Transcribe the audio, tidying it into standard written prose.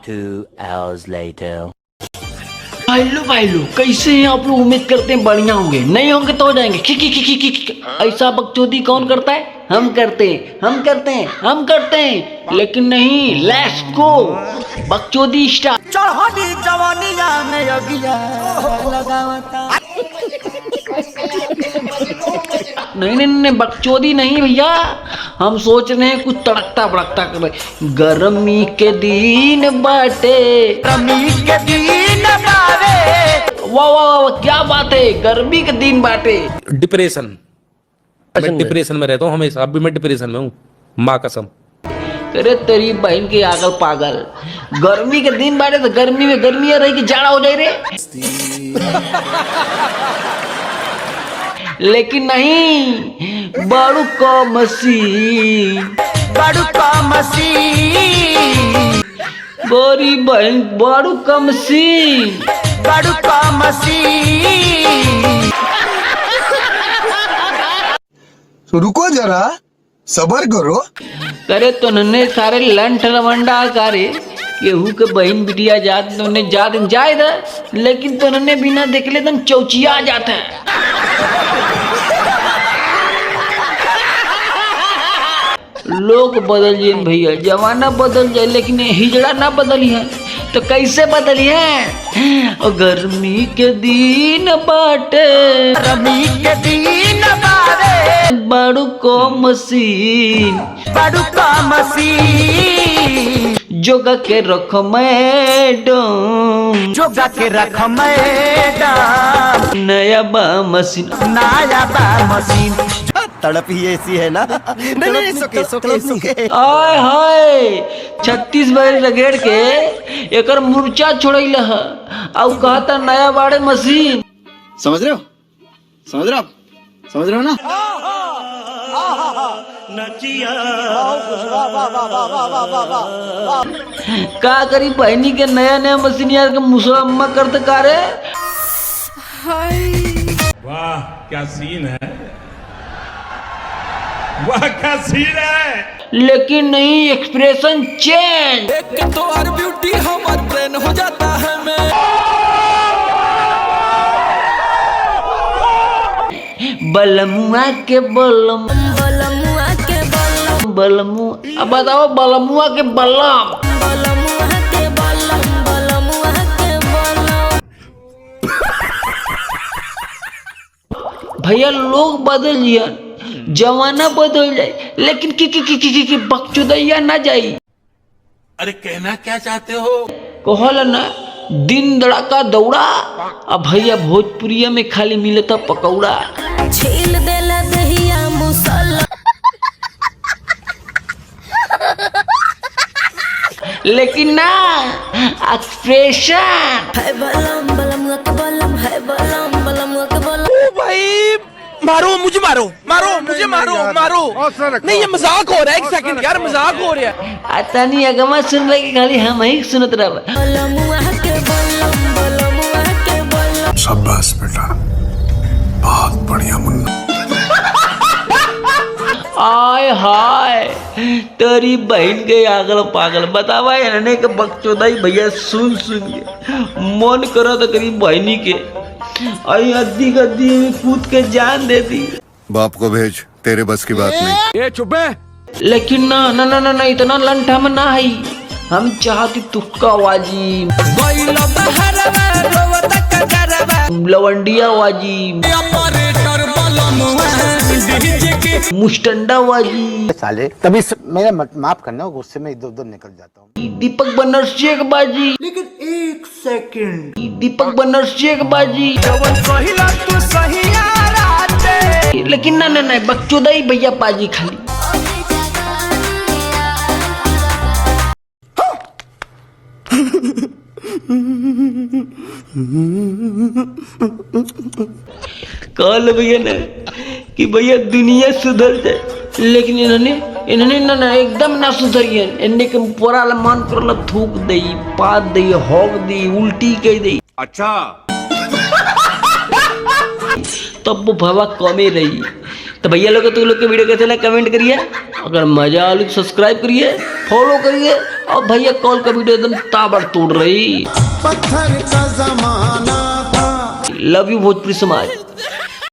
2 hours later. भाई लो कैसे हैं आप लोग। उम्मीद करते हैं बढ़िया होंगे, नहीं होंगे तो हो जाएंगे। खी ऐसा बकचोदी कौन करता है? हम करते हैं लेकिन नहीं। लेट्स गो बकचोदी स्टार्ट। चढ़ी जवानिया में अगिया लगावता। नहीं बकचोदी नहीं भैया, हम सोच रहे हैं कुछ तड़कता भड़कता कर रहे। गर्मी के दिन बाटे, गर्मी के दिन बावे। वाह वाह वाह क्या बात है, गर्मी के दिन बाटे। डिप्रेशन, मैं डिप्रेशन में रहता हूँ हमेशा। अभी मैं डिप्रेशन में हूँ, माँ कसम। अरे तेरी बहन के आगल पागल, गर्मी के दिन बाटे तो गर्मी में गर्मी रही कि जाड़ा हो जाए रे। लेकिन नहीं, बड़ू का मसीन, गोरी बहन बड़ू का मसीन। तो रुको जरा, सबर करो। करे तो नन्हे सारे लंठ लवंडा कारे केहू के बहन बिटिया जात तो ने जात जाए था, लेकिन तो नन्हे बिना देखले तुम चौचिया जाते हैं। लोग बदल जाए भैया, जमाना बदल जाए, लेकिन हिजड़ा ना बदली है तो कैसे बदली है। और गर्मी के दिन बाटे, गर्मी के दिन बावे। बड़ू को मसीन, जोगा के रखो मैडम, जोगा के रख मैडम। नया बा मशीन। तड़प ही ऐसी है ना। नहीं सुके। आय हाय 36 बजे रगेड़ के एकर मुर्चा छोड़ैल है और कहता नया बाड़े मशीन। समझ रहे हो ना। का करी बहनी के नया मशीन यार के मुसम्मा करते कारे। वाह क्या सीन है, वाह क्या सीन है। लेकिन नहीं, एक्सप्रेशन चेंज। तो हर ब्यूटी हमार ट्रेन हो जाता है। मैं बलमुआ के बलम, बलमुआ। अब बताओ बलमुआ के बलम। भैया लोग बदल जाए, जमाना बदल जाए, लेकिन की बकचोदैया ना जाई। अरे कहना क्या चाहते हो? कहल ना दिन दड़ाका दौड़ा। अब भैया भोजपुरिया में खाली मिलता पकौड़ा। छील देला दहिया मुसल्ला। लेकिन ना एक्सप्रेशन है बलम बलम के बलम, है बलम बलम के बलम। ओ भाई मारो मुझे, मारो। नहीं ये मजाक हो रहा है। एक सेकंड यार, मजाक हो रहा है। आता नहीं अगमा सुन लगे, खाली हम ही सुनत रहा। बलमुआ के बलम। शाबाश बेटा, बहुत बढ़िया मुन्ना। आय हाय तेरी बहन के आगल पागल। बतावा इन्होंने के बकचोदाई भैया सुन के मन करा तो करी बहनी के आई अद्दी गद्दी में कूद के जान दे दी। बाप को भेज, तेरे बस की बात नहीं। ये चुप है। लेकिन ना इतना लंठा में ना है। हम चाहती तुक्का वाजी, लवंडिया वाजी, मुस्टंडा वाजी। साले तभी मेरा माफ करना, गुस्से में इधर उधर निकल जाता हूँ। दीपक बनर्जी एक बाजी। लेकिन एक सेकंड, दीपक बनर्जी एक बाजी। लेकिन ना बकचोदाई भैया पाजी खाली। कल भैया ना कि भैया दुनिया सुधर जाए, लेकिन इन्होंने ना एकदम ना सुधरिए। इन्हें के पूरा मन करला थूक दई, पाद दई, होग दी, उल्टी कह दई। अच्छा तब वो भवा कमे रही। तो भैया लोग तो लोग के वीडियो कैसे लगा कमेंट करिए अगर मजा आलू तो सब्सक्राइब करिए, फॉलो करिए। और भैया कॉल का वीडियो एकदम ताबड़तोड़ रही। पत्थर का जमाना था। लव यू भोजपुरी समाज।